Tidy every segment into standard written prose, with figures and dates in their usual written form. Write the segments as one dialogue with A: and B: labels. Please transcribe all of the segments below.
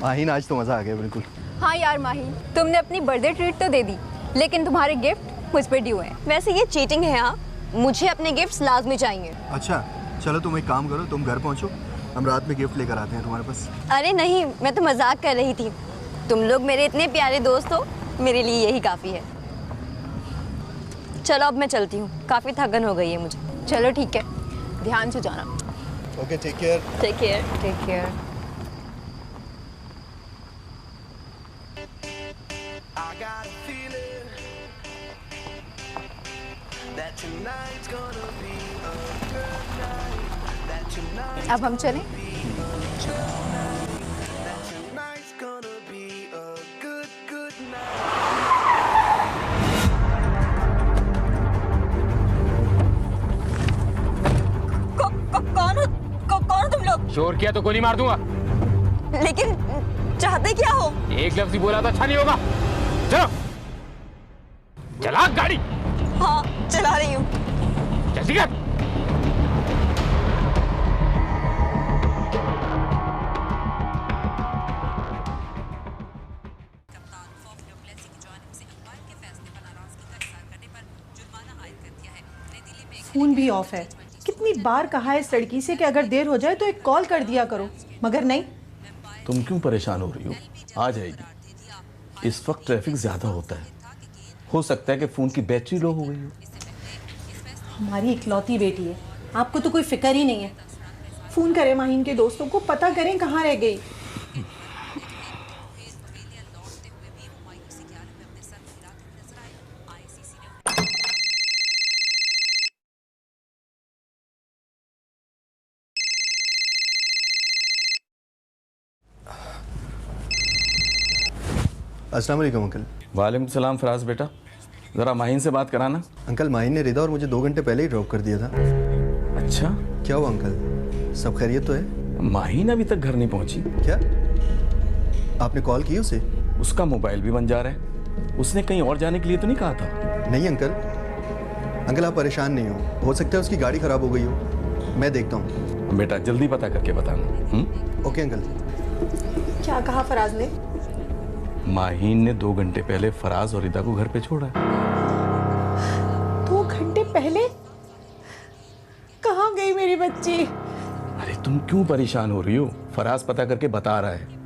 A: माहिन आज तो मज़ा आ गया बिल्कुल।
B: हाँ यार माहिन, तुमने अपनी बर्थडे ट्रीट तो दे दी, लेकिन तुम्हारे गिफ्ट मुझ पे ड्यू हैं।
C: वैसे ये चीटिंग है। हाँ, मुझे अपने गिफ्ट्स लाजमी चाहिए।
A: अच्छा चलो तुम एक काम करो, तुम घर पहुँचो, हम रात में गिफ्ट लेकर आते हैं तुम्हारे पास।
C: अरे नहीं, मैं तो मजाक कर रही थी। तुम लोग मेरे इतने प्यारे दोस्त हो, मेरे लिए यही काफ़ी है। चलो अब मैं चलती हूँ, काफ़ी थकन हो गई है मुझे।
B: चलो ठीक है, ध्यान से जाना।
A: Okay take care.
C: Take care.
B: Take care. अब हम चलें?
C: कौन हो तुम लोग?
D: शोर किया तो गोली मार दूंगा।
C: लेकिन चाहते क्या हो?
D: एक लफ्ज ही बोला तो अच्छा नहीं होगा। चलो चला गाड़ी।
C: हाँ चला रही हूँ।
D: जल्दी कर।
E: फोन भी ऑफ है। कितनी बार कहा है इस लड़की से कि अगर देर हो जाए तो एक कॉल कर दिया करो, मगर नहीं।
F: तुम क्यों परेशान हो रही हो? आ जाएगी। इस वक्त ट्रैफिक ज्यादा होता है, हो सकता है कि फोन की बैटरी लो हो गई हो।
E: हमारी इकलौती बेटी है, आपको तो कोई फिक्र ही नहीं है। फोन करें माहिन के दोस्तों को, पता करें कहाँ रह गई।
A: अस्सलाम वालेकुम अंकल।
F: वालेकुम सलाम फराज बेटा, जरा माहिन से बात कराना।
A: अंकल माहिन ने रिदा और मुझे 2 घंटे पहले ही ड्रॉप कर दिया था।
F: अच्छा,
A: क्या हुआ अंकल, सब खैरियत तो है?
F: माहिन अभी तक घर नहीं पहुंची।
A: क्या आपने कॉल की उसे?
F: उसका मोबाइल भी बन जा रहा है। उसने कहीं और जाने के लिए तो नहीं कहा था?
A: नहीं अंकल आप परेशान नहीं हो सकता है उसकी गाड़ी खराब हो गई हो। मैं देखता हूँ।
F: बेटा जल्दी पता करके बताना।
A: Okay uncle.
E: क्या कहा फराज ने?
F: माहिन ने 2 घंटे पहले फराज और रिदा को घर पे छोड़ा।
E: 2 घंटे पहले? कहाँ गई मेरी बच्ची?
F: अरे तुम क्यों परेशान हो रही हो? फराज पता करके बता रहा है।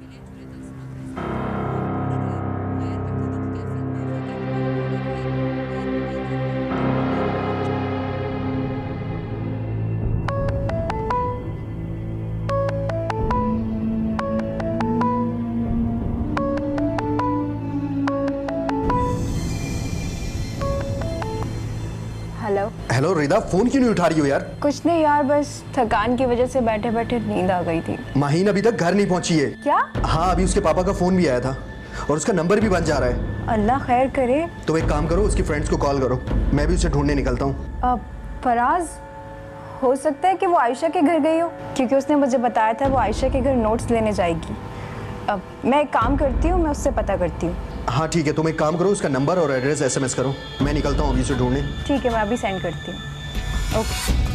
A: हेलो रिदा, फोन क्यों नहीं उठा रही हो यार?
B: कुछ नहीं यार, बस थकान की वजह से बैठे बैठे नींद आ गई थी।
A: माहिन अभी तक घर नहीं पहुंची है।
B: क्या?
A: हाँ, अभी उसके पापा का फोन भी आया था और उसका नंबर भी बन जा रहा है।
B: अल्लाह खैर करे।
A: तो एक काम करो, उसकी फ्रेंड्स को कॉल करो, मैं भी उसे ढूंढने निकलता हूँ।
B: फराज, हो सकता है कि वो आयशा के घर गई हो, क्योंकि उसने मुझे बताया था वो आयशा के घर नोट्स लेने जाएगी। अब मैं एक काम करती हूँ, मैं उससे पता करती हूँ।
A: हाँ ठीक है, तुम एक काम करो, उसका नंबर और एड्रेस SMS करो, मैं निकलता हूँ अभी उसे ढूंढने।
B: ठीक है, मैं अभी सेंड करती हूँ। ओके।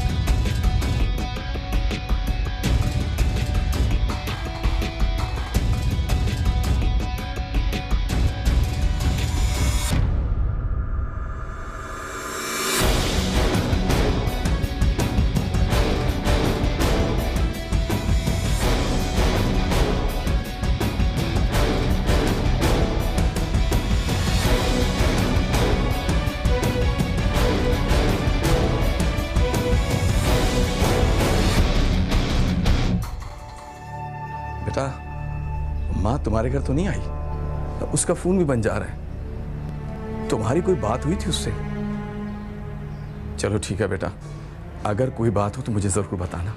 F: बेटा, माँ तुम्हारे घर तो नहीं आई? उसका फोन भी बन जा रहा है। तुम्हारी कोई बात हुई थी उससे? चलो ठीक है बेटा, अगर कोई बात हो तो मुझे जरूर बताना।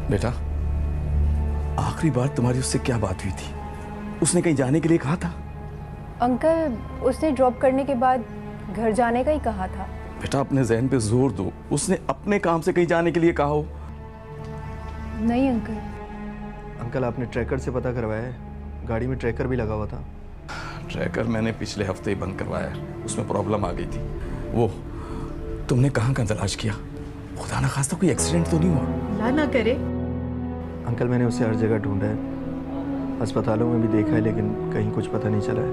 F: बेटा, आखिरी बार तुम्हारी उससे क्या बात हुई थी? उसने कहीं जाने के लिए कहा था?
B: अंकल, उसने ड्रॉप करने के बाद घर जाने का ही कहा था।
F: बेटा अपने जहन पे जोर दो, उसने अपने काम से कहीं जाने के लिए कहा हो?
B: नहीं अंकल।
A: अंकल आपने ट्रैकर से पता करवाया है? गाड़ी में ट्रैकर भी लगा हुआ था।
F: ट्रैकर मैंने पिछले हफ्ते ही बंद करवाया है, उसमें प्रॉब्लम आ गई थी। वो तुमने कहाँ तलाश किया? खुदा ना खास्ता कोई एक्सीडेंट तो नहीं हुआ?
E: अल्लाह ना करे।
A: अंकल मैंने उसे हर जगह ढूंढा है, अस्पतालों में भी देखा है, लेकिन कहीं कुछ पता नहीं चला है।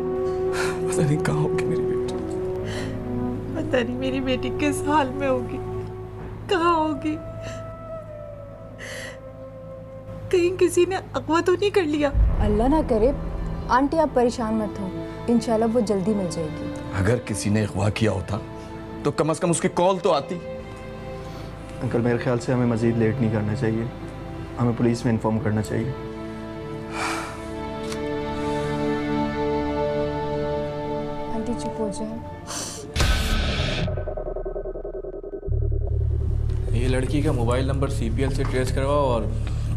F: पता नहीं कहाँ होगी मेरी बेटी।
E: पता नहीं मेरी बेटी किस हाल में होगी, कहाँ होगी। कहीं किसी ने अगवा तो नहीं कर लिया?
B: अल्लाह ना करे। आंटी आप परेशान मत हो, इंशाल्लाह वो जल्दी मिल जाएगी।
F: अगर किसी ने अगवा किया होता तो कम से कम उसकी कॉल तो आती।
A: अंकल मेरे ख्याल से हमें मज़ीद लेट नहीं करना चाहिए, हमें पुलिस में इन्फॉर्म करना चाहिए।
B: आंटी चुप हो जाए।
G: ये लड़की का मोबाइल नंबर सीपीएल से ट्रेस करवाओ और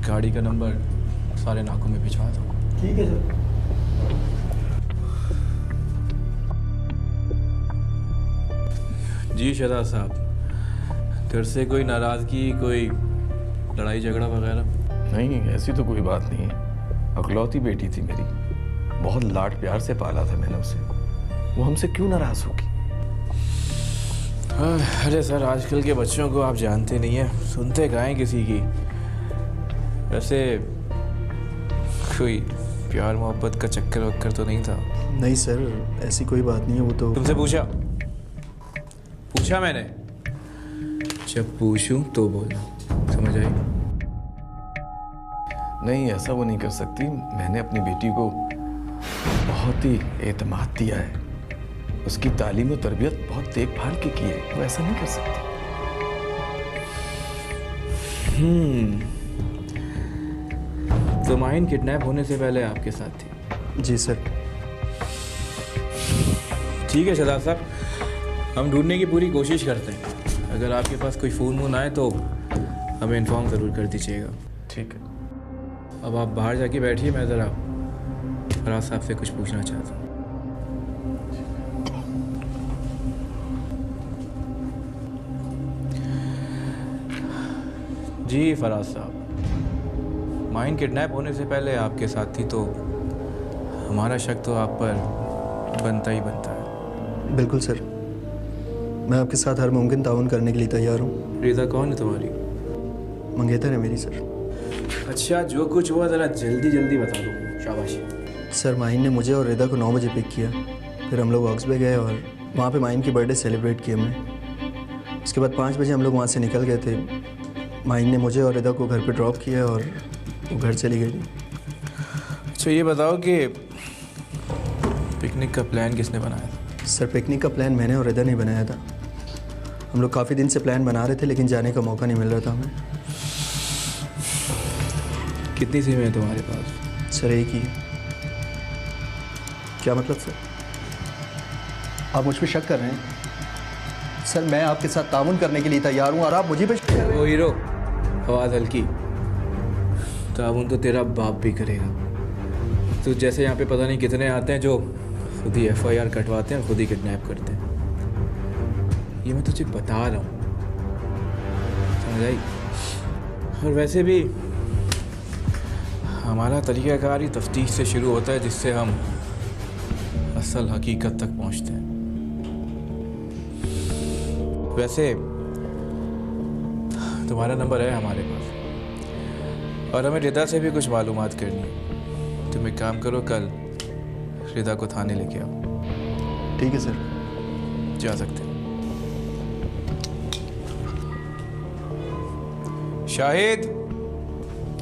G: गाड़ी का नंबर सारे नाकों में भिजवा दो।
A: ठीक है सर।
G: जी शहजाद साहब, घर से कोई नाराज़गी, कोई लड़ाई झगड़ा वगैरह?
F: नहीं, ऐसी तो कोई बात नहीं है। अकलौती बेटी थी मेरी, बहुत लाड प्यार से पाला था मैंने उसे। वो हमसे क्यों नाराज़ होगी?
G: अरे सर, आजकल के बच्चों को आप जानते नहीं हैं, सुनते कहाँ किसी की। वैसे कोई प्यार मोहब्बत का चक्कर वक्कर तो नहीं था?
A: नहीं सर, ऐसी कोई बात नहीं है। वो तो
G: तुमसे पूछा मैंने, जब पूछूं तो बोलना, समझ आई?
F: नहीं, ऐसा वो नहीं कर सकती। मैंने अपनी बेटी को बहुत ही एतमाद दिया है, उसकी तालीम और तरबियत बहुत देखभाल की है। वो ऐसा नहीं कर सकती।
G: तो माहिन किडनैप होने से पहले आपके साथ थी?
A: जी सर।
G: ठीक है शहजाद साहब, हम ढूंढने की पूरी कोशिश करते हैं। अगर आपके पास कोई फ़ोन वोन आए तो हमें इन्फॉर्म ज़रूर कर दीजिएगा।
F: ठीक है।
G: अब आप बाहर जाके बैठिए, मैं ज़रा फराज साहब से कुछ पूछना चाहता हूँ। जी फराज साहब, माहिन किडनैप होने से पहले आपके साथ थी तो हमारा शक तो आप पर बनता ही बनता है।
A: बिल्कुल सर, मैं आपके साथ हर मुमकिन ताउन करने के लिए तैयार हूँ।
G: रिदा कौन है तुम्हारी?
A: मंगेतर है मेरी सर।
G: अच्छा, जो कुछ हुआ ज़रा जल्दी जल्दी बता दो। शाबाश।
A: सर, माहिन ने मुझे और रिदा को 9 बजे पिक किया, फिर हम लोग ऑक्सबे गए और वहाँ पे माहिन की बर्थडे सेलिब्रेट की हमने। उसके बाद 5 बजे हम लोग वहाँ से निकल गए थे। माहिन ने मुझे और रिदा को घर पे ड्रॉप किया और वो घर चली गई।
G: अच्छा, ये बताओ कि पिकनिक का प्लान किसने बनाया था?
A: सर, पिकनिक का प्लान मैंने और रिदा ने बनाया था। हम लोग काफ़ी दिन से प्लान बना रहे थे, लेकिन जाने का मौका नहीं मिल रहा था हमें।
G: कितनी सिम है तुम्हारे पास?
A: सर, एक ही। क्या मतलब सर? आप मुझ पर शक कर रहे हैं? सर, मैं आपके साथ ताउन करने के लिए तैयार हूँ और आप मुझे पे शक कर रहे हैं।
G: ओ हीरो, आवाज़ हल्की। ताउन तो तेरा बाप भी करेगा। तो जैसे यहाँ पे पता नहीं कितने आते हैं जो खुद ही FIR कटवाते हैं और खुद ही किडनैप करते हैं। ये मैं तुझे बता रहा हूँ, समझ आई? और वैसे भी हमारा तरीक़ाकार ही तफ्तीश से शुरू होता है, जिससे हम असल हकीकत तक पहुँचते हैं। वैसे तुम्हारा नंबर है हमारे पास और हमें रिदा से भी कुछ मालूमात करनी है। तुम एक काम करो, कल रिदा को थाने लेके आओ।
A: ठीक है सर।
G: जा सकते हैं। शाहिद।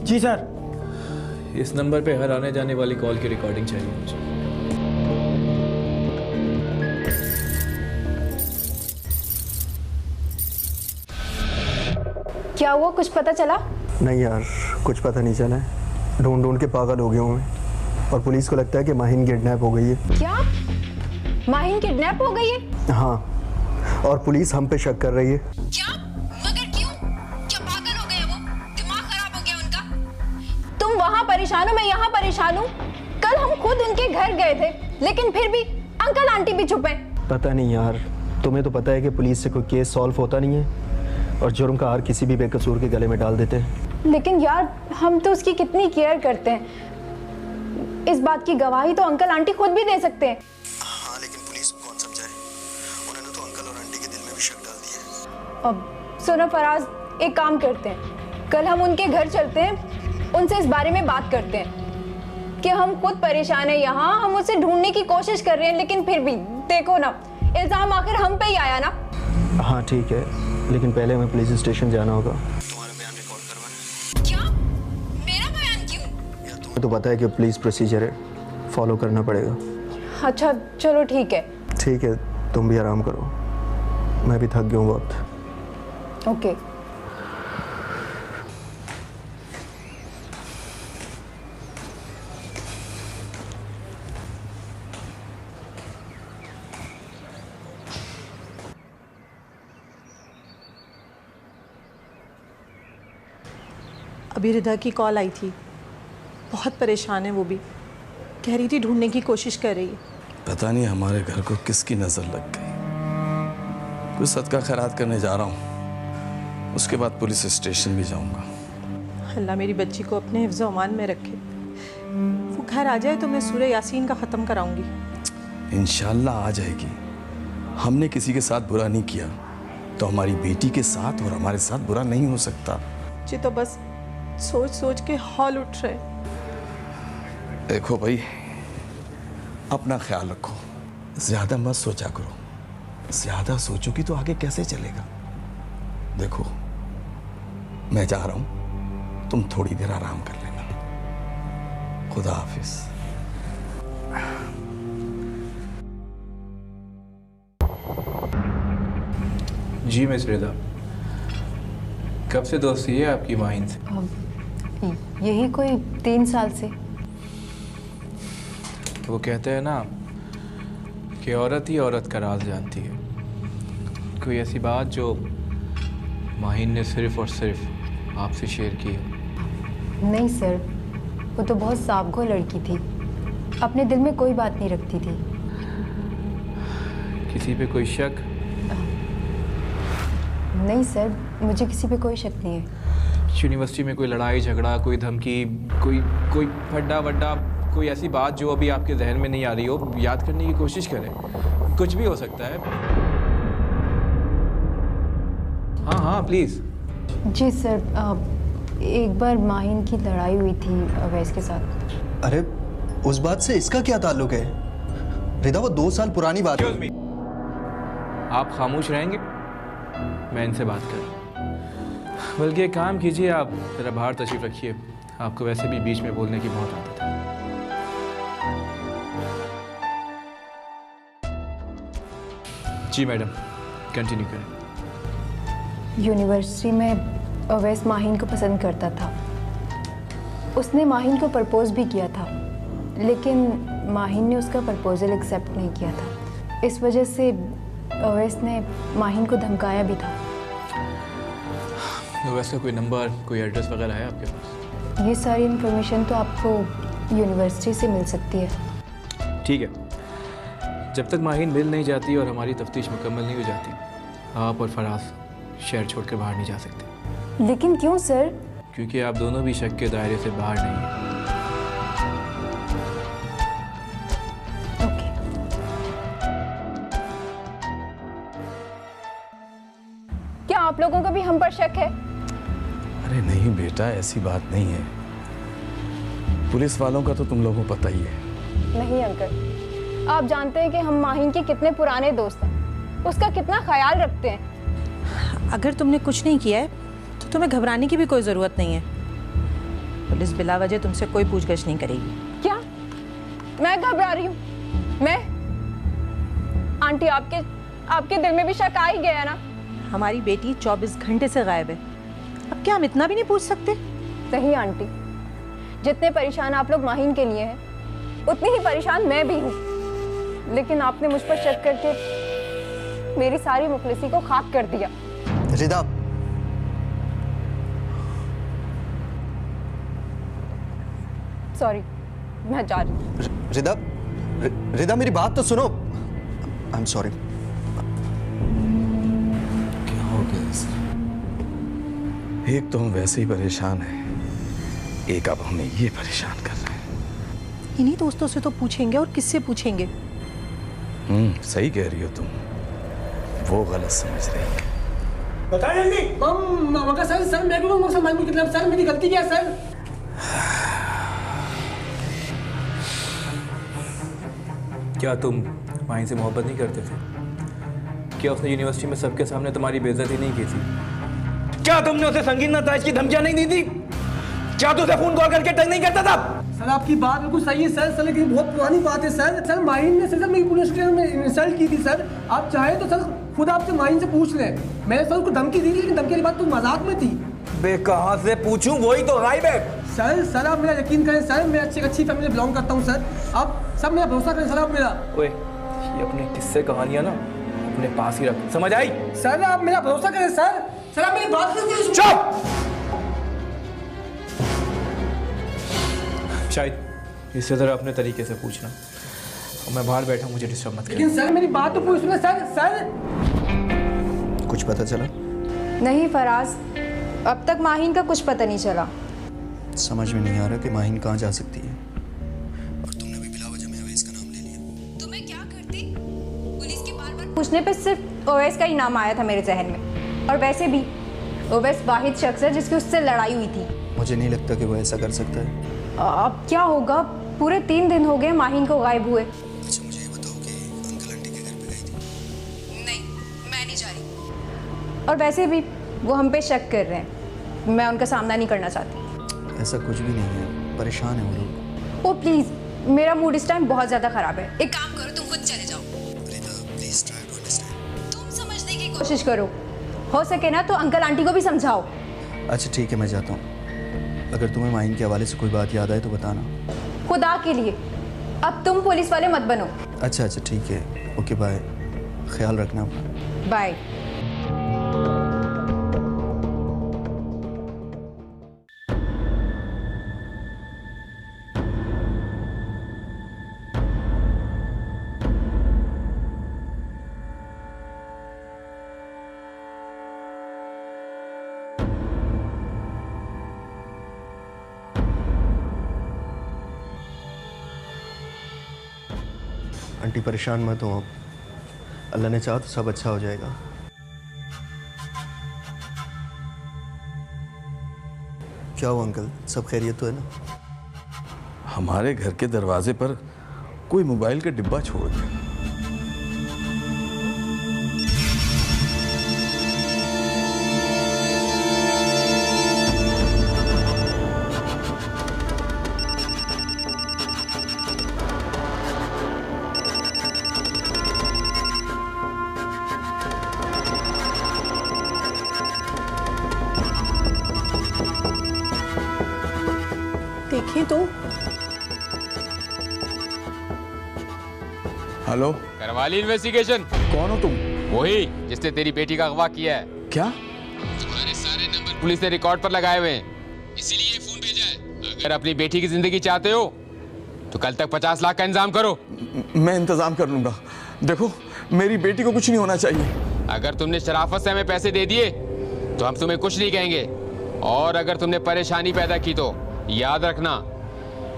H: जी सर।
G: इस नंबर पे हर आने जाने वाली कॉल की रिकॉर्डिंग चाहिए मुझे।
B: क्या हुआ, कुछ पता चला?
A: नहीं यार, कुछ पता नहीं चला है। ढूंढ ढूंढ के पागल हो गया हूँ मैं, और पुलिस को लगता है कि माहिन किडनैप हो गई है।
B: क्या माहिन किडनैप हो गई है?
A: हाँ, और पुलिस हम पे शक कर रही है।
C: क्या? मगर क्यों? क्या पागल हो गए वो? दिमाग खराब हो गया उनका?
B: तुम वहाँ परेशान हो, मैं यहाँ परेशान हूँ। कल हम खुद उनके घर गए थे, लेकिन फिर भी अंकल आंटी भी चुप हैं।
A: पता नहीं यार, तुम्हें तो पता है कि पुलिस से कोई केस सॉल्व होता नहीं है और जुर्म का हार किसी भी बेकसूर के गले में डाल देते हैं।
B: लेकिन यार, हम तो उसकी कितनी केयर करते हैं। इस बात की गवाही तो अंकल आंटी खुद भी दे सकते हैं।
A: हाँ, लेकिन पुलिस को कौन समझाए? उन्होंने तो अंकल और आंटी के दिल में भी शक डाल दिया है।
B: अब सुनो फराज, एक काम करते हैं, कल हम उनके घर चलते हैं उनसे इस बारे में बात करते हैं कि हम खुद परेशान हैं यहाँ, हम उसे ढूंढने की कोशिश कर रहे हैं, लेकिन फिर भी देखो ना, इल्जाम आखिर हम पे ही आया ना।
A: हाँ ठीक है, लेकिन पहले हमें पुलिस स्टेशन जाना होगा।
B: क्या? मेरा बयान क्यों?
A: तो पता है कि पुलिस प्रोसीजर है, फॉलो करना पड़ेगा।
B: अच्छा चलो ठीक है।
A: ठीक है, तुम भी आराम करो, मैं भी थक गया हूँ बहुत।
B: ओके।
E: अभी रिदा की कॉल आई थी, बहुत परेशान है वो भी, कह रही थी ढूंढने की कोशिश कर रही है।
F: पता नहीं हमारे घर को किसकी नजर लग गई। कुछ सदका खैरात करने जा रहा हूँ, उसके बाद पुलिस स्टेशन भी जाऊंगा।
E: अल्लाह मेरी बच्ची को अपने हिफ्ज़ अमान में रखे। वो घर आ जाए तो मैं सूरह यासीन का ख़त्म कराऊंगी।
F: इंशाल्लाह आ जाएगी। हमने किसी के साथ बुरा नहीं किया तो हमारी बेटी के साथ और हमारे साथ बुरा नहीं हो सकता।
E: जी तो बस सोच सोच के हौल उठ रहे।
F: देखो भाई, अपना ख्याल रखो, ज्यादा मत सोचा करो। ज्यादा सोचोगी तो आगे कैसे चलेगा। देखो मैं जा रहा हूं, तुम थोड़ी देर आराम कर लेना। खुदा हाफिज।
G: जी मिस रिदा, कब से दोस्ती है आपकी माहिन से?
B: यही कोई 3 साल से।
G: वो कहते हैं ना कि औरत ही औरत का राज जानती है। कोई ऐसी बात जो माहिन ने सिर्फ और सिर्फ आपसे शेयर की है?
B: नहीं सर, वो तो बहुत साफ़गो लड़की थी, अपने दिल में कोई बात नहीं रखती थी।
G: किसी पे कोई शक?
B: नहीं सर, मुझे किसी पे कोई शक नहीं है।
G: यूनिवर्सिटी में कोई लड़ाई झगड़ा, कोई धमकी, कोई फड्डा वड्डा, कोई ऐसी बात जो अभी आपके जहन में नहीं आ रही हो, याद करने की कोशिश करें। कुछ भी हो सकता है। हाँ हाँ प्लीज़।
B: जी सर, एक बार माहिन की लड़ाई हुई थी अवैस के साथ।
A: अरे उस बात से इसका क्या ताल्लुक है? रिदा वो 2 साल पुरानी बात है।
G: आप खामोश रहेंगे? मैं इनसे बात कर। बल्कि एक काम कीजिए, आप ज़रा बाहर तशरीफ़ रखिए, आपको वैसे भी बीच में बोलने की बहुत आदत है। जी मैडम, कंटिन्यू करें।
B: यूनिवर्सिटी में अवैस माहिन को पसंद करता था। उसने माहिन को प्रपोज भी किया था, लेकिन माहिन ने उसका प्रपोजल एक्सेप्ट नहीं किया था। इस वजह से अवैस ने माहिन को धमकाया भी था।
G: अवैस का कोई नंबर, कोई एड्रेस वगैरह है आपके पास?
B: ये सारी इन्फॉर्मेशन तो आपको यूनिवर्सिटी से मिल सकती है।
G: ठीक है, जब तक माहिन मिल नहीं जाती और हमारी तफ्तीश मुकम्मल नहीं हो जाती, आप और फराज शहर छोड़कर बाहर नहीं जा सकते।
B: लेकिन क्यों सर?
G: क्योंकि आप दोनों भी शक के दायरे से बाहर नहीं हैं।
B: ओके। क्या आप लोगों का भी हम पर शक है?
F: अरे नहीं बेटा, ऐसी बात नहीं है। पुलिस वालों का तो तुम लोगों को पता ही है।
B: नहीं अंकल, आप जानते हैं कि हम माहिन के कितने पुराने दोस्त हैं, उसका कितना ख्याल रखते हैं।
E: अगर तुमने कुछ नहीं किया है तो तुम्हें घबराने की भी कोई ज़रूरत नहीं है। पुलिस बिला वजह तुमसे कोई पूछगछ नहीं करेगी।
B: क्या मैं घबरा रही हूँ? मैं? आंटी, आपके दिल में भी शक आ ही गया ना?
E: हमारी बेटी 24 घंटे से गायब है, अब क्या हम इतना भी नहीं पूछ सकते?
B: नहीं आंटी, जितने परेशान आप लोग माहिन के लिए हैं, उतनी ही परेशान मैं भी हूँ। लेकिन आपने मुझ पर शक करके मेरी सारी मुखलिसी को खाक कर दिया।
A: रिदा,
B: सॉरी, मैं जा रही हूँ।
A: रिदा मेरी बात तो सुनो। I am sorry.
F: क्या हो गया इसे? एक तो हम वैसे ही परेशान हैं, एक अब हमें ये परेशान कर रहे हैं।
E: इन्हीं दोस्तों से तो पूछेंगे, और किससे पूछेंगे?
F: सही कह रही हो तुम, वो गलत समझ रही है।
H: बताइए जल्दी। मगर सर मैं भी सर, मेरी गलती क्या सर?
G: क्या तुम माहिन से मोहब्बत नहीं करते थे? क्या उसने यूनिवर्सिटी में सबके सामने तुम्हारी बेइज्जती नहीं की थी? क्या तुमने उसे संगीन नताइज की धमकियां नहीं दी थी? क्या तू उसे फोन कॉल करके टच नहीं करता था?
H: सर आपकी बात बिल्कुल सही है सर लेकिन बहुत पुरानी बात है सर माहिन ने सर मेरी पुलिस स्टेशन में इंसल्ट की थी सर। आप चाहे तो सर खुद आपसे माहिन से पूछ लें। मैंने सर उसको धमकी दी थी लेकिन धमकी की बात तो मजाक में थी।
G: बे कहाँ से पूछूं, वही तो गायब है।
H: सर आप मेरा यकीन करें सर, मैं अच्छी फैमिली से बिलोंग करता हूँ सर। आप सब मेरा भरोसा करें सर, आप मेरा।
G: ओए, ये अपने किस्से कहानियां ना अपने पास ही रख, समझ आई?
H: सर आप मेरा भरोसा करें सर आप मेरी बात सुनिए।
G: चुप! शायद इससे ज़रा अपने तरीके से पूछना, और मैं बाहर बैठा, मुझे डिस्टर्ब मत कर।
H: लेकिन सर मेरी बात तो पूछ सुनिए सर।
A: कुछ पता चला?
B: नहीं फराज, अब तक माहिन का कुछ पता नहीं चला।
A: समझ में नहीं आ रहा कि माहिन कहाँ जा सकती है, और तुमने भी बिला वजह में अवैस का नाम ले लिया।
B: तो मैं क्या करती? पुलिस के बार-बार पूछने पे सिर्फ ओवैस का ही नाम आया था मेरे जहन में। और वैसे भी ओवैस वाहिद शख्स है जिसकी उससे लड़ाई हुई थी।
A: मुझे नहीं लगता कि वो ऐसा कर सकता है।
B: अब क्या होगा, पूरे 3 दिन हो गए माहिन को गायब हुए।
A: अच्छा मुझे ये बताओ कि अंकल आंटी के घर पे गई थी?
B: नहीं, मैं नहीं जा रही। और वैसे भी वो हम पे शक कर रहे हैं, मैं उनका सामना नहीं करना चाहती।
A: ऐसा कुछ भी नहीं है, परेशान है वो लोग।
B: ओ प्लीज़, मेरा मूड इस टाइम बहुत ज़्यादा ख़राब है। एक काम करो, तुम खुद चले जाओ।
A: रिदा प्लीज ट्राई टू अंडरस्टैंड।
B: तुम समझने की कोशिश करो, हो सके ना तो अंकल आंटी को भी समझाओ।
A: अच्छा ठीक है, मैं जाता हूँ। अगर तुम्हें माहिन के हवाले से कोई बात याद आए तो बताना।
B: खुदा के लिए अब तुम पुलिस वाले मत बनो।
A: अच्छा ठीक है, ओके बाय, ख्याल रखना अपना।
B: बाय।
A: आंटी परेशान मत हो, अब अल्लाह ने चाहा तो सब अच्छा हो जाएगा। क्या हुआ अंकल, सब खैरियत तो है ना?
F: हमारे घर के दरवाजे पर कोई मोबाइल का डिब्बा छोड़ गया।
E: देखें तो।
F: हेलो,
D: करवा ली इन्वेस्टिगेशन?
F: कौन हो तुम?
D: वही जिसने तेरी बेटी का अगवा किया है।
F: क्या?
D: तुम्हारे सारे नंबर पुलिस ने रिकॉर्ड पर लगाए हुए हैं, इसीलिए फोन भेजा है। अगर अपनी बेटी की जिंदगी चाहते हो तो कल तक 50 लाख का इंतजाम करो।
F: मैं इंतजाम कर लूंगा। देखो मेरी बेटी को कुछ नहीं होना चाहिए।
D: अगर तुमने शराफत से हमें पैसे दे दिए तो हम तुम्हें कुछ नहीं कहेंगे, और अगर तुमने परेशानी पैदा की तो याद रखना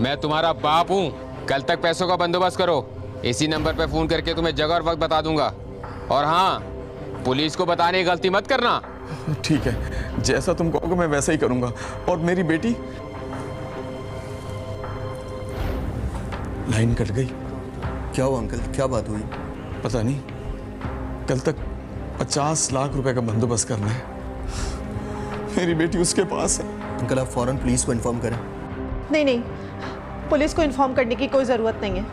D: मैं तुम्हारा बाप हूँ। कल तक पैसों का बंदोबस्त करो, इसी नंबर पर फोन करके तुम्हें जगह और वक्त बता दूंगा। और हाँ, पुलिस को बताने की गलती मत करना।
F: ठीक है, जैसा तुम कहोगे मैं वैसा ही करूंगा। और मेरी बेटी? लाइन कट गई।
A: क्या हुआ अंकल, क्या बात हुई?
F: पता नहीं, कल तक 50 लाख रुपए का बंदोबस्त करना है। मेरी बेटी उसके पास है।
A: अंकल आप फौरन पुलिस को इन्फॉर्म करें।
E: नहीं, पुलिस को इन्फॉर्म करने की कोई ज़रूरत नहीं है।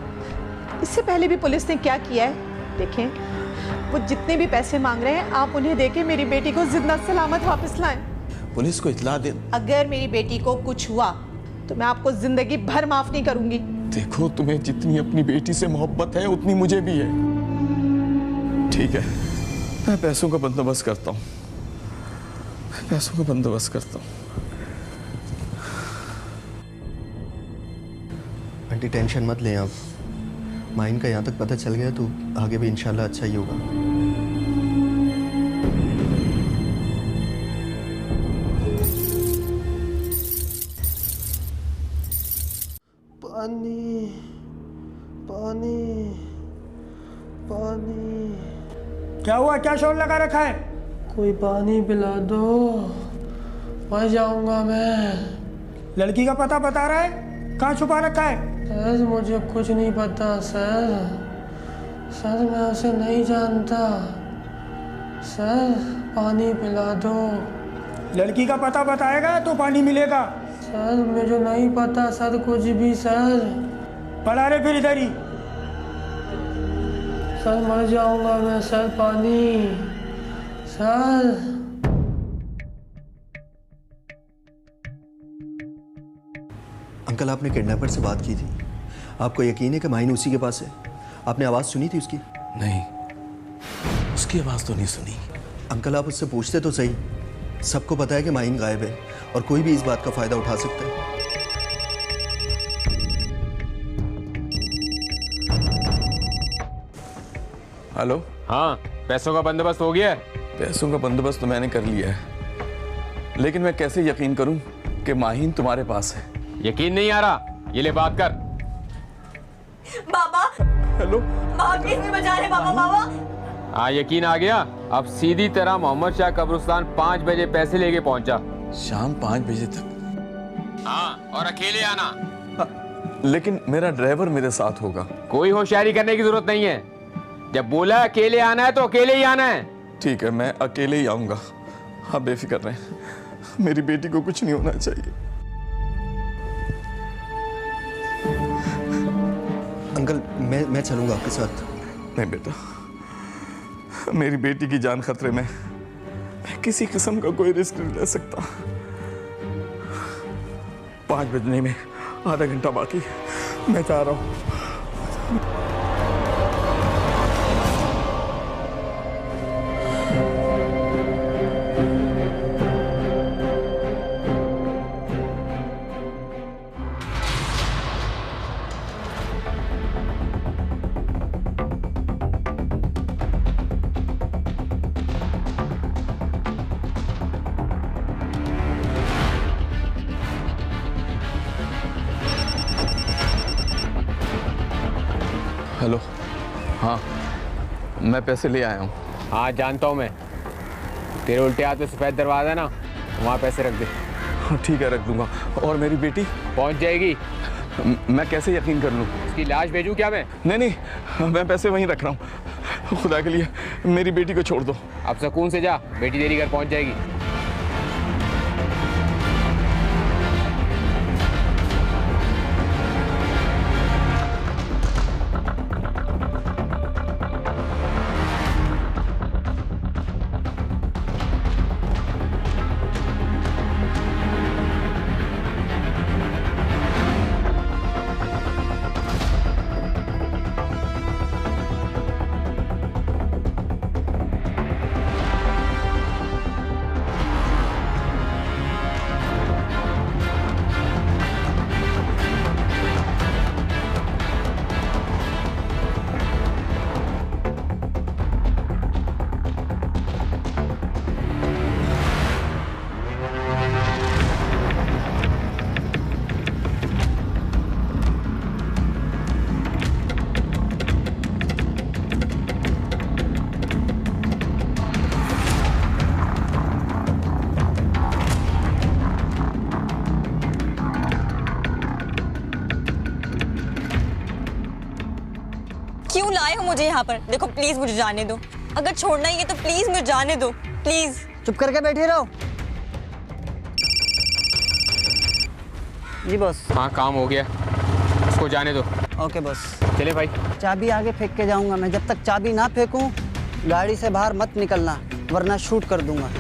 E: इससे पहले भी पुलिस ने क्या किया है देखें। वो जितने भी पैसे मांग रहे हैं आप उन्हें देके मेरी बेटी को जिंदा सलामत वापस लाएं।
F: पुलिस को इत्ला दे।
E: अगर मेरी बेटी को कुछ हुआ तो मैं आपको जिंदगी भर माफ नहीं करूंगी।
F: देखो तुम्हें जितनी अपनी बेटी से मोहब्बत है उतनी मुझे भी है। ठीक है, मैं पैसों का बंदोबस्त करता हूँ, पैसों का बंदोबस्त करता हूँ।
A: आंटी टेंशन मत लें आप, माहिन का यहाँ तक पता चल गया तो आगे भी इंशाल्लाह अच्छा ही होगा।
H: पानी पानी पानी।
I: क्या हुआ, क्या शोर लगा रखा है?
H: कोई पानी पिला दो, मर जाऊंगा मैं।
I: लड़की का पता बता रहा है? कहाँ छुपा रखा है?
H: सर मुझे कुछ नहीं पता सर। सर मैं उसे नहीं जानता। सर पानी पिला दो।
I: लड़की का पता बताएगा तो पानी मिलेगा।
H: सर मुझे नहीं पता सर, कुछ भी सर।
I: पड़ा रहे फिर इधर ही।
H: सर मर जाऊंगा मैं सर, पानी सर।
A: अंकल, आपने किडनैपर से बात की थी, आपको यकीन है कि माहिन उसी के पास है? आपने आवाज़ सुनी थी उसकी?
F: नहीं, उसकी आवाज़ तो नहीं सुनी।
A: अंकल, आप उससे पूछते तो सही। सबको पता है कि माहिन गायब है और कोई भी इस बात का फ़ायदा उठा सकता है।
F: हेलो।
D: हाँ, पैसों का बंदोबस्त हो गया है?
F: पैसों का बंदोबस्त तो मैंने कर लिया है, लेकिन मैं कैसे यकीन करूं कि माहिन तुम्हारे पास है?
D: यकीन नहीं आ रहा? ये ले बात कर।
C: बाबा,
F: हेलो
C: बाबा प्लीज मुझे बचा ले बाबा। बाबा
D: हाँ, यकीन आ गया? अब सीधी तरह मोहम्मद शाह कब्रिस्तान 5 बजे पैसे लेके पहुंचा।
F: शाम 5 बजे तक?
D: हाँ, और अकेले आना।
F: लेकिन मेरा ड्राइवर मेरे साथ होगा।
D: कोई होशियारी करने की जरूरत नहीं है। जब बोला अकेले आना है तो अकेले ही आना है।
F: ठीक है, मैं अकेले ही आऊंगा। हाँ बेफिक्र रहें, मेरी बेटी को कुछ नहीं होना चाहिए।
A: अंकल, मैं चलूंगा आपके साथ।
F: नहीं बेटा, मेरी बेटी की जान खतरे में, मैं किसी किस्म का कोई रिस्क नहीं ले सकता। 5 बजने में आधा घंटा बाकी, मैं जा रहा हूँ। हेलो। हाँ, मैं पैसे ले आया हूँ।
D: हाँ जानता हूँ मैं। तेरे उल्टे हाथ में सफेद दरवाजा है ना, वहाँ पैसे रख दे।
F: ठीक है, रख दूंगा। और मेरी बेटी
D: पहुँच जाएगी।
F: मैं कैसे यकीन कर लूँ?
D: उसकी लाश भेजूँ क्या मैं?
F: नहीं, मैं पैसे वहीं रख रहा हूँ। खुदा के लिए मेरी बेटी को छोड़ दो।
D: अब सुकून से जा, बेटी तेरी घर पहुँच जाएगी।
C: क्यों लाए हो मुझे यहाँ पर? देखो प्लीज मुझे जाने दो। अगर छोड़ना ही है तो प्लीज मुझे जाने दो, प्लीज।
J: चुप करके बैठे रहो। जी बॉस।
D: हाँ, काम हो गया, उसको जाने दो।
J: Okay boss.
D: चले भाई।
J: चाबी आगे फेंक के जाऊंगा मैं। जब तक चाबी ना फेंकूं गाड़ी से बाहर मत निकलना, वरना शूट कर दूंगा।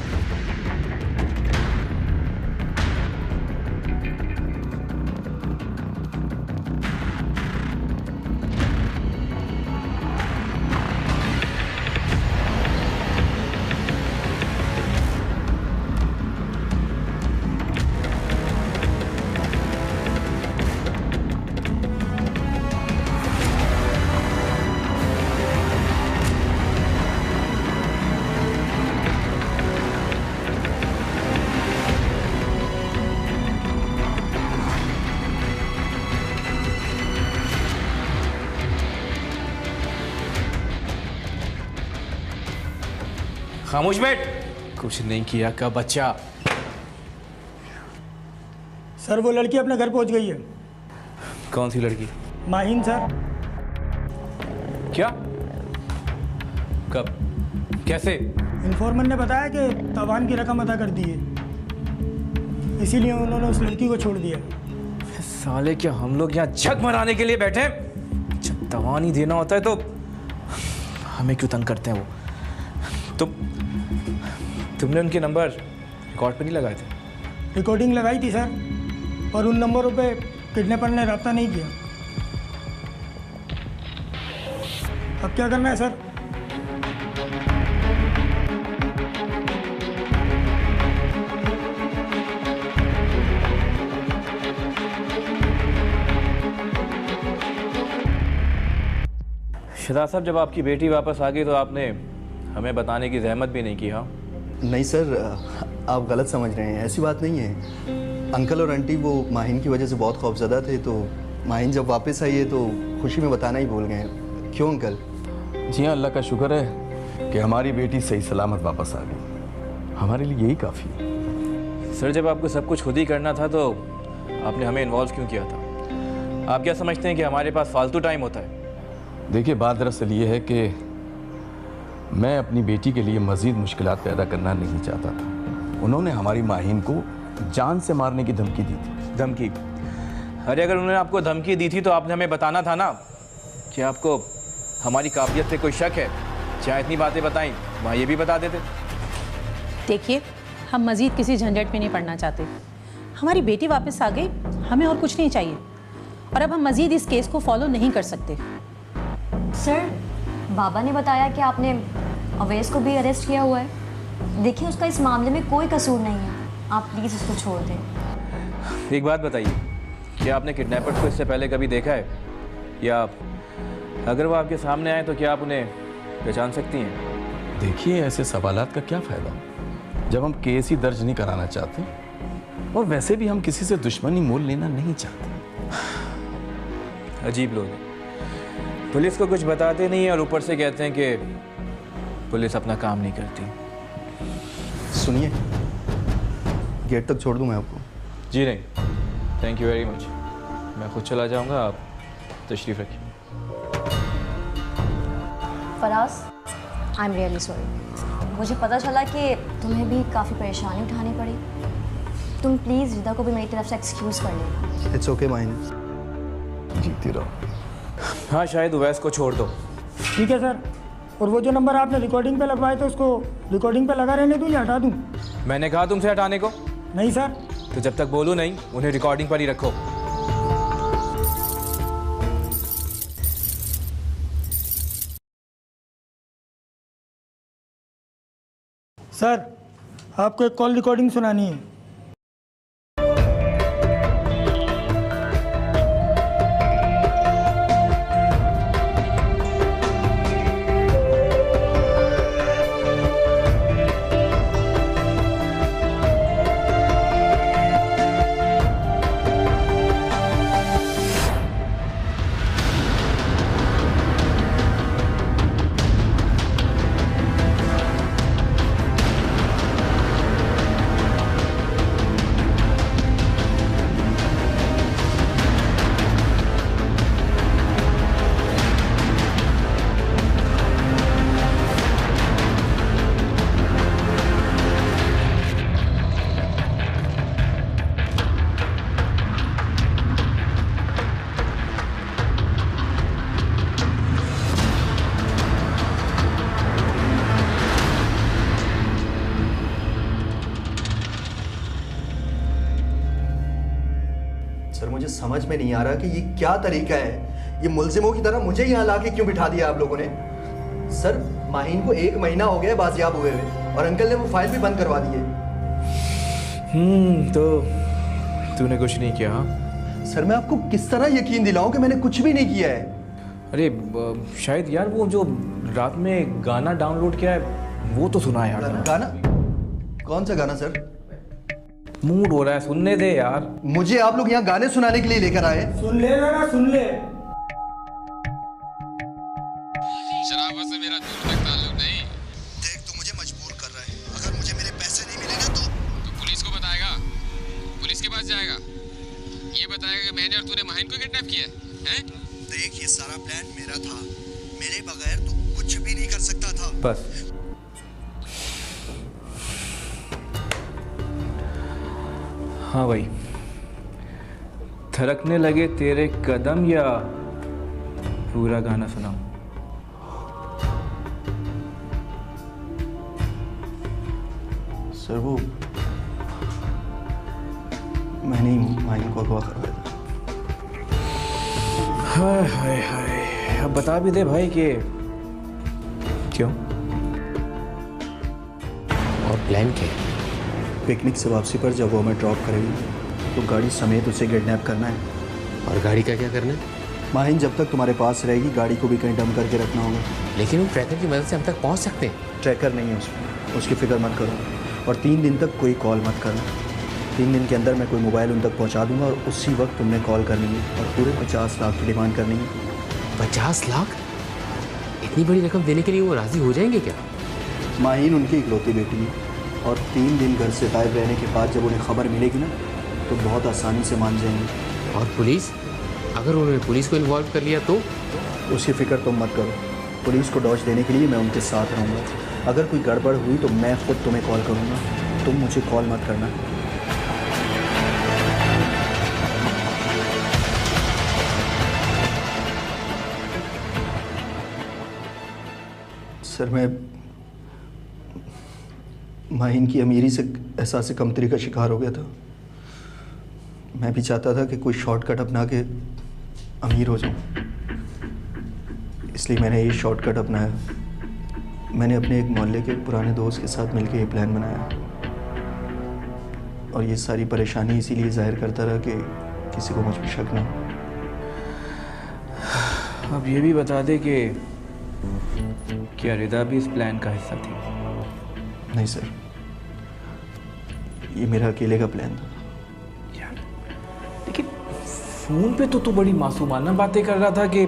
G: खामोश बैठ। कुछ नहीं किया का बच्चा।
I: सर वो लड़की अपने घर पहुंच गई है।
G: कौन सी लड़की?
I: माहिन सर।
G: क्या? कैसे?
I: इन्फॉर्मर ने बताया कि तावान की रकम अदा कर दी है, इसीलिए उन्होंने उस लड़की को छोड़ दिया।
G: साले क्या हम लोग यहाँ झक मराने के लिए बैठे हैं? जब तावान ही देना होता है तो हमें क्यों तंग करते हैं वो? तुमने उनके नंबर रिकॉर्ड पे नहीं लगाए थे?
I: रिकॉर्डिंग लगाई थी सर, पर उन नंबरों पे किडनैपर ने रब्ता नहीं किया। अब क्या करना है सर?
G: शिदात साहब, जब आपकी बेटी वापस आ गई तो आपने हमें बताने की जहमत भी नहीं की। हाँ
A: नहीं सर, आप गलत समझ रहे हैं, ऐसी बात नहीं है। अंकल और आंटी वो माहिन की वजह से बहुत खौफजदा थे, तो माहिन जब वापस आई है तो खुशी में बताना ही भूल गए। क्यों अंकल?
F: जी हाँ, अल्लाह का शुक्र है कि हमारी बेटी सही सलामत वापस आ गई। हमारे लिए यही काफ़ी है।
G: सर, जब आपको सब कुछ खुद ही करना था तो आपने हमें इन्वॉल्व क्यों किया था? आप क्या समझते हैं कि हमारे पास फालतू टाइम होता है?
F: देखिए, बात दरअसल ये है कि मैं अपनी बेटी के लिए मज़ीद मुश्किलात पैदा करना नहीं चाहता था। उन्होंने हमारी माहिन को जान से मारने की धमकी दी थी।
G: धमकी? अरे अगर उन्होंने आपको धमकी दी थी तो आपने हमें बताना था ना कि आपको हमारी काबिलियत पे कोई शक है। चाहे इतनी बातें बताई, वहाँ ये भी बता देते।
K: देखिए, हम मज़ीद किसी झंझट में नहीं पड़ना चाहते। हमारी बेटी वापस आ गई, हमें और कुछ नहीं चाहिए, और अब हम मज़ीद इस केस को फॉलो नहीं कर सकते।
C: सर, बाबा ने बताया कि आपने अवैस को भी अरेस्ट किया हुआ है। देखिए, उसका इस मामले में कोई कसूर नहीं है। आप प्लीज़ उसको छोड़ दें।
G: एक बात बताइए, क्या आपने किडनैपर्स को इससे पहले कभी देखा है? या अगर वो आपके सामने आए तो क्या आप उन्हें पहचान सकती हैं?
F: देखिए, ऐसे सवालात का क्या फ़ायदा जब हम केस ही दर्ज नहीं कराना चाहते, और वैसे भी हम किसी से दुश्मनी मोल लेना नहीं चाहते।
G: अजीब लोग हैं, पुलिस को कुछ बताते नहीं है और ऊपर से कहते हैं कि पुलिस अपना काम नहीं करती।
A: सुनिए, गेट तक छोड़ दूं मैं आपको?
G: जी नहीं, थैंक यू वेरी मच। मैं खुद चला जाऊंगा, आप तशरीफ़ रखिए।
C: Faraz, I am really sorry. मुझे पता चला कि तुम्हें भी काफ़ी परेशानी उठानी पड़ी। तुम प्लीज़ रिदा को भी मेरी तरफ से एक्सक्यूज़ कर लेना।
A: इट्स ओके माहिन,
F: जीती रहो।
G: हाँ, शायद उवैस को छोड़ दो।
I: ठीक है सर। और वो जो नंबर आपने रिकॉर्डिंग पे लगवाए थे, उसको रिकॉर्डिंग पे लगा रहने दूँ या हटा दूँ?
G: मैंने कहा तुमसे हटाने को?
I: नहीं सर।
G: तो जब तक बोलूँ नहीं, उन्हें रिकॉर्डिंग पर ही रखो।
I: सर, आपको एक कॉल रिकॉर्डिंग सुनानी है।
A: सर, मुझे समझ में नहीं आ रहा कि ये क्या तरीका है। ये मुलजिमों की तरह मुझे यहाँ लाके क्यों बिठा दिया आप लोगों ने? सर, माहिन को 1 महीना हो गया बाजियाब हुए हुए, और अंकल ने वो फाइल भी बंद करवा दी है।
G: तो तूने कुछ नहीं किया?
A: सर, मैं आपको किस तरह यकीन दिलाऊं कि मैंने कुछ भी नहीं किया है?
G: अरे शायद यार वो जो रात में गाना डाउनलोड किया है वो तो सुना है यार।
A: गाना? कौन सा गाना सर?
G: मूड हो रहा है, सुनने दे यार।
A: मुझे आप लोग यहाँ गाने सुनाने के लिए लेकर आए?
I: सुन ले ना, सुन ले।
D: शराबत से मेरा दूर तक ताल्लुक नहीं।
A: देख, तू मुझे मजबूर कर रहा है। अगर मुझे मेरे पैसे नहीं मिले ना तो
D: पुलिस को बताएगा, पुलिस के पास जाएगा, ये बताएगा कि मैंने और तूने माहिन को किडनैप किया है?
A: देख, ये सारा प्लान मेरा था। मेरे बगैर तू कुछ भी नहीं कर सकता था।
G: बस हाँ भाई, थरकने लगे तेरे कदम या पूरा गाना सुनाऊं?
A: सर वो मैंने ही माहिन को अगवा करवाया था।
G: हाय हाय हाय, अब बता भी दे भाई कि क्यों
D: और प्लान क्या है?
A: पिकनिक से वापसी पर जब वो हमें ड्रॉप करेगी तो गाड़ी समेत उसे किडनैप करना है।
D: और गाड़ी का क्या करना है?
A: माहिन जब तक तुम्हारे पास रहेगी गाड़ी को भी कहीं डम करके रखना होगा।
D: लेकिन उन ट्रैकर की मदद से हम तक पहुंच सकते हैं।
A: ट्रैकर नहीं है उसमें, उसकी फिक्र मत करो। और 3 दिन तक कोई कॉल मत करना। 3 दिन के अंदर मैं कोई मोबाइल उन तक पहुंचा दूंगा और उसी वक्त तुमने कॉल करनी है और पूरे 50 लाख की डिमांड करनी है।
D: 50 लाख? इतनी बड़ी रकम देने के लिए वो राजी हो जाएंगे क्या?
A: माहिन उनकी इकलौती बेटी है और 3 दिन घर से गायब रहने के बाद जब उन्हें खबर मिलेगी ना तो बहुत आसानी से मान जाएंगे।
D: और पुलिस? अगर उन्होंने पुलिस को इन्वॉल्व कर लिया तो?
A: उसकी फिक्र तुम मत करो। पुलिस को डॉज देने के लिए मैं उनके साथ रहूँगा। अगर कोई गड़बड़ हुई तो मैं खुद तुम्हें कॉल करूँगा, तुम मुझे कॉल मत करना। सर मैं माहिन की अमीरी से एहसास कमतरी का शिकार हो गया था। मैं भी चाहता था कि कोई शॉर्टकट अपना के अमीर हो जाऊं, इसलिए मैंने ये शॉर्टकट अपनाया। मैंने अपने एक मोहल्ले के पुराने दोस्त के साथ मिलकर ये प्लान बनाया और ये सारी परेशानी इसीलिए जाहिर करता रहा कि किसी को मुझ पर शक ना हो।
G: अब ये भी बता दे कि क्या रिदा भी इस प्लान का हिस्सा थी?
A: नहीं सर, ये मेरा अकेले का प्लान था।
G: यार लेकिन फोन पे तो तू बड़ी मासूमाना बातें कर रहा था कि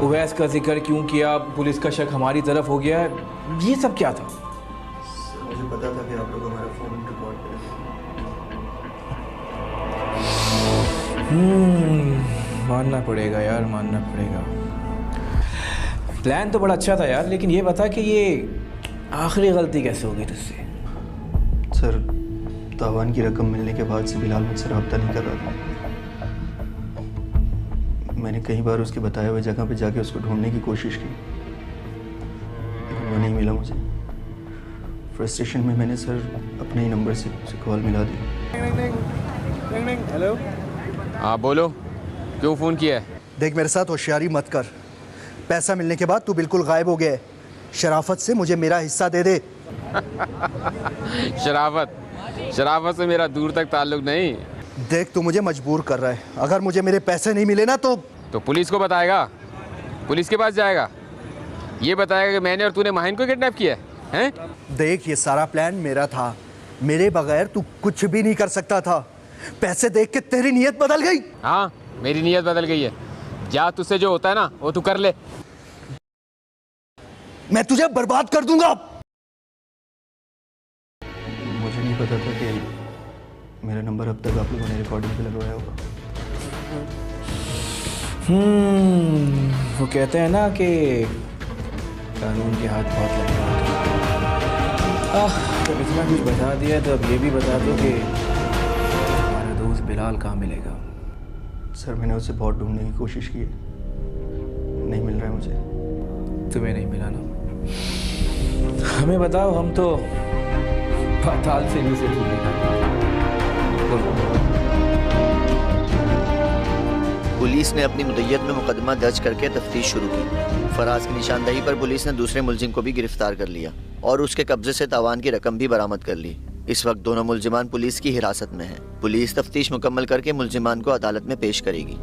G: उवैस का जिक्र क्यों किया, पुलिस का शक हमारी तरफ हो गया है, ये सब क्या था?
A: सर मुझे पता था कि आप लोग हमारा फोन रिकॉर्ड करेंगे।
G: मानना पड़ेगा यार, मानना पड़ेगा। प्लान तो बड़ा अच्छा था यार, लेकिन ये बता कि ये आखिरी गलती कैसे हो गई तुझसे?
A: सर तावान की रकम मिलने के बाद से बिलाल मुझसे रब्ता नहीं कर रहा था। मैंने कई बार उसके बताए हुए जगह पे जाके उसको ढूंढने की कोशिश की, लेकिन वो नहीं मिला मुझे। फ्रस्ट्रेशन में मैंने सर अपने ही नंबर से उसे कॉल मिला दी।
H: हेलो।
D: हाँ बोलो, क्यों फ़ोन किया है?
A: देख मेरे साथ होशियारी मत कर। पैसा मिलने के बाद तू बिल्कुल गायब हो गया है। शराफत से मुझे मेरा हिस्सा दे दे।
D: शराफत से मेरा दूर तक ताल्लुक नहीं।
A: देख तू मुझे मजबूर कर रहा है। अगर मुझे मेरे पैसे नहीं मिले ना तो
D: पुलिस को बताएगा, पुलिस के पास जाएगा, ये बताएगा कि मैंने और तूने माहिन को किडनैप किया है?
A: देख ये सारा प्लान मेरा था। मेरे बगैर तू कुछ भी नहीं कर सकता था। पैसे देख के तेरी नीयत बदल गई।
D: हाँ मेरी नीयत बदल गई है। जा तुझसे जो होता है ना वो तू कर ले।
A: मैं तुझे बर्बाद कर दूंगा। मुझे नहीं पता था कि मेरा नंबर अब तक आप लोगों ने रिकॉर्डिंग पे लगवाया होगा।
G: वो कहते हैं ना कि कानून के हाथ बहुत लंबा होता है। तो इतना कुछ बता दिया तो अब ये भी बता दो कि हमारा दोस्त बिलाल कहाँ मिलेगा?
A: सर मैंने उसे बहुत ढूंढने की कोशिश की है, नहीं मिल रहा है मुझे।
G: तुम्हें नहीं मिला ना? हमें बताओ, हम तो पाताल से भी उसे ढूंढेगा।
L: पुलिस ने अपनी मुद्दत में मुकदमा दर्ज करके तफ्तीश शुरू की। फराज की निशानदही पर पुलिस ने दूसरे मुलजिम को भी गिरफ्तार कर लिया और उसके कब्जे से तावान की रकम भी बरामद कर ली। इस वक्त दोनों मुलजिमान पुलिस की हिरासत में हैं। पुलिस तफ्तीश मुकम्मल करके मुलजिमान को अदालत में पेश करेगी।